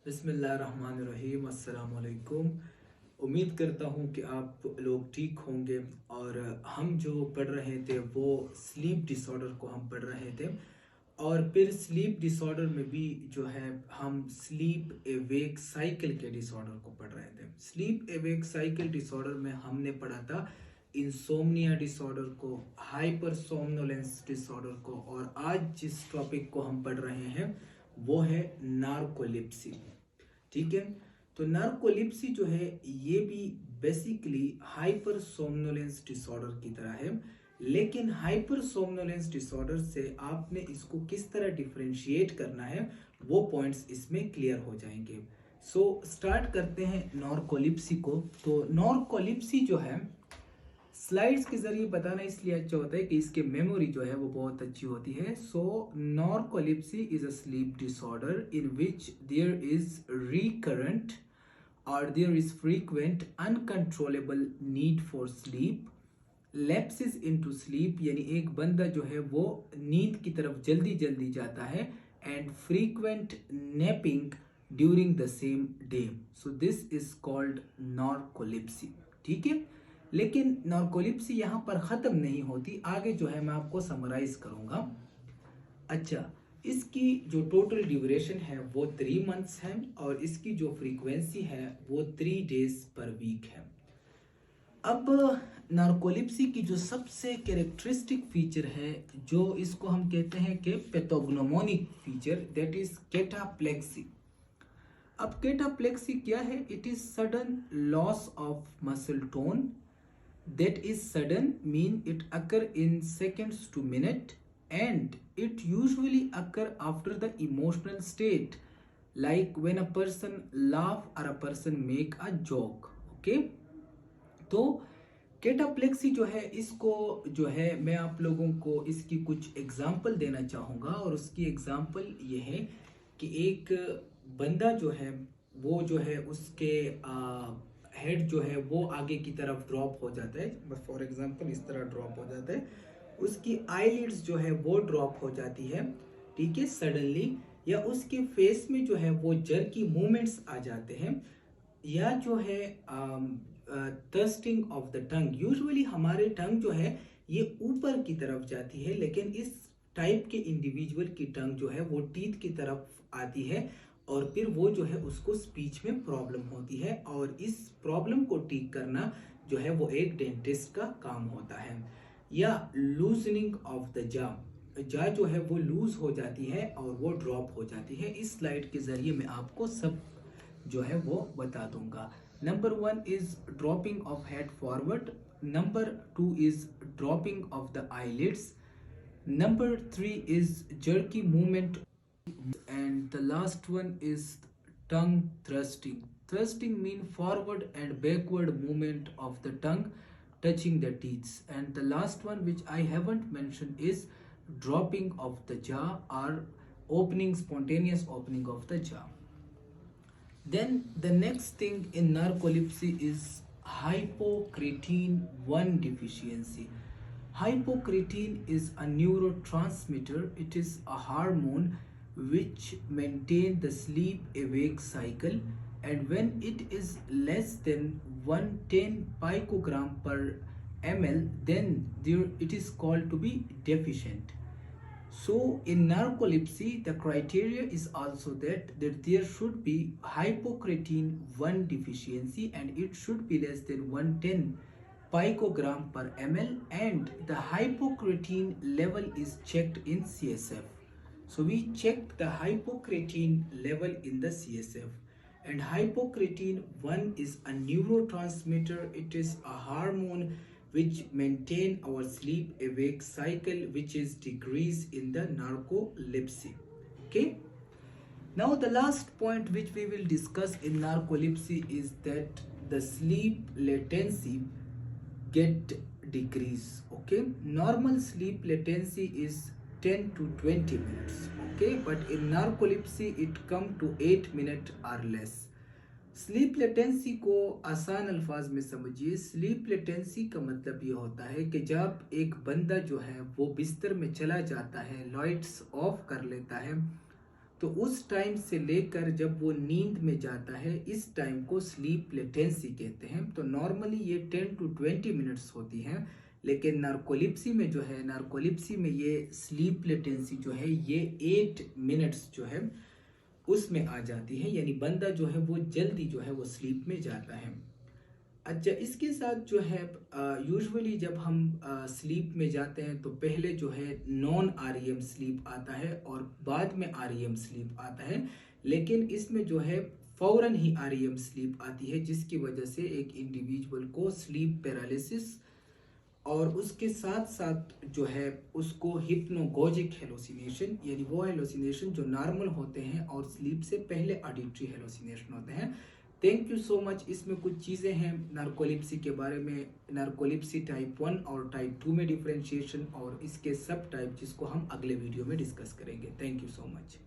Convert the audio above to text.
बिस्मिल्लाहिर्रहमानिर्रहीम, अस्सलाम वालेकुम। उम्मीद करता हूँ कि आप लोग ठीक होंगे। और हम जो पढ़ रहे थे वो स्लीप डिसऑर्डर को हम पढ़ रहे थे। और फिर स्लीप डिसऑर्डर में भी जो है हम स्लीप एवेक साइकिल के डिसऑर्डर को पढ़ रहे थे। स्लीप एवेक साइकिल डिसऑर्डर में हमने पढ़ा था इंसोम्निया डिसऑर्डर को, हाइपर सोमनोलेंस डिसऑर्डर को, और आज जिस टॉपिक को हम पढ़ रहे हैं वो है नार्कोलिप्सी। ठीक है। तो नार्कोलिप्सी जो है ये भी बेसिकली हाइपर सोमनोलेंस डिसऑर्डर की तरह है, लेकिन हाइपर सोमनोलेंस डिसऑर्डर से आपने इसको किस तरह डिफरेंशिएट करना है वो पॉइंट्स इसमें क्लियर हो जाएंगे। सो स्टार्ट करते हैं नॉर्कोलिप्सी को। तो नॉर्कोलिप्सी जो है स्लाइड्स के जरिए बताना इसलिए अच्छा होता है कि इसके मेमोरी जो है वो बहुत अच्छी होती है। So narcolepsy is a sleep disorder in which there is recurrent और there is frequent uncontrollable need for sleep, lapses into sleep यानी एक बंदा जो है वो नींद की तरफ जल्दी जल्दी जाता है, and frequent napping during the same day. So this is called narcolepsy. ठीक है। लेकिन नॉर्कोलिप्सी यहाँ पर ख़त्म नहीं होती, आगे जो है मैं आपको समराइज करूँगा। अच्छा, इसकी जो टोटल ड्यूरेशन है वो 3 मंथ्स है, और इसकी जो फ्रीक्वेंसी है वो 3 डेज पर वीक है। अब नार्कोलिप्सी की जो सबसे कैरेक्टरिस्टिक फीचर है, जो इसको हम कहते हैं कि पैथोग्नोमोनिक फीचर, दैट इज केटाप्लेक्सी। अब केटाप्लेक्सी क्या है? It is sudden loss of muscle tone. That is sudden mean it occur in seconds to minute, and it usually occur after the emotional state, like when a person laugh or a person make a joke. Okay, तो केटाप्लेक्सी जो है इसको जो है मैं आप लोगों को इसकी कुछ एग्जाम्पल देना चाहूँगा, और उसकी एग्जाम्पल ये है कि एक बंदा जो है वो जो है उसके हेड जो है वो आगे की तरफ ड्रॉप हो जाता है, बस फॉर एग्जांपल इस तरह ड्रॉप हो जाता है, उसकी आईलिड्स जो है वो ड्रॉप हो जाती है, ठीक है, सडनली, या उसके फेस में जो है वो जर्की मूवमेंट्स आ जाते हैं, या जो है thirsting of the tongue. Usually हमारे टंग जो है ये ऊपर की तरफ जाती है, लेकिन इस टाइप के इंडिविजुअल की टंग जो है वो टीथ की तरफ आती है, और फिर वो जो है उसको स्पीच में प्रॉब्लम होती है, और इस प्रॉब्लम को ठीक करना जो है वो एक डेंटिस्ट का काम होता है। या लूजनिंग ऑफ द जा, जा जो है वो लूज हो जाती है और वो ड्रॉप हो जाती है। इस स्लाइड के जरिए मैं आपको सब जो है वो बता दूंगा। Number 1 is dropping of head forward, number 2 is dropping of the eyelids, number 3 is jerky movement, and the last one is tongue thrusting. Thrusting mean forward and backward movement of the tongue touching the teeth, and the last one which I haven't mentioned is dropping of the jaw or opening, spontaneous opening of the jaw. Then the next thing in narcolepsy is hypocretin 1 deficiency. Hypocretin is a neurotransmitter. It is a hormone which maintains the sleep awake cycle, and when it is less than 110 picogram per ml, then it is called to be deficient. So in narcolepsy, the criteria is also that there should be hypocretin 1 deficiency, and it should be less than 110 picogram per ml, and the hypocretin level is checked in CSF. So we check the hypocretin level in the CSF, and hypocretin 1 is a neurotransmitter. It is a hormone which maintain our sleep awake cycle, which is decrease in the narcolepsy. Okay, now the last point which we will discuss in narcolepsy is that the sleep latency get decrease. Okay, normal sleep latency is 10 to 20 minutes. Okay, but in narcolepsy it come to 8 minutes or less. Sleep latency को आसान अल्फाज में समझिए। Sleep latency का मतलब ये होता है कि जब एक बंदा जो है वो बिस्तर में चला जाता है, लाइट्स ऑफ कर लेता है, तो उस टाइम से लेकर जब वो नींद में जाता है, इस टाइम को स्लीप लेटेंसी कहते हैं। तो नॉर्मली ये 10 to 20 मिनट्स होती हैं, लेकिन नार्कोलिप्सी में जो है, नार्कोलिप्सी में ये स्लीप लेटेंसी जो है ये 8 मिनट्स जो है उसमें आ जाती है, यानी बंदा जो है वो जल्दी जो है वो स्लीप में जाता है। अच्छा, इसके साथ जो है यूजुअली जब हम स्लीप में जाते हैं तो पहले जो है नॉन आरईएम स्लीप आता है और बाद में आरईएम स्लीप आता है, लेकिन इसमें जो है फौरन ही आरईएम स्लीप आती है, जिसकी वजह से एक इंडिविजुअल को स्लीप पैरालिसिस और उसके साथ साथ जो है उसको हिप्नोगोजिक हेलोसिनेशन, यानी वो हेलोसिनेशन जो नॉर्मल होते हैं और स्लीप से पहले ऑडिटरी हेलोसिनेशन होते हैं। Thank you so much. इसमें कुछ चीज़ें हैं नार्कोलिप्सी के बारे में, नार्कोलिप्सी टाइप 1 और टाइप 2 में डिफरेंशिएशन और इसके सब टाइप, जिसको हम अगले वीडियो में डिस्कस करेंगे। Thank you so much.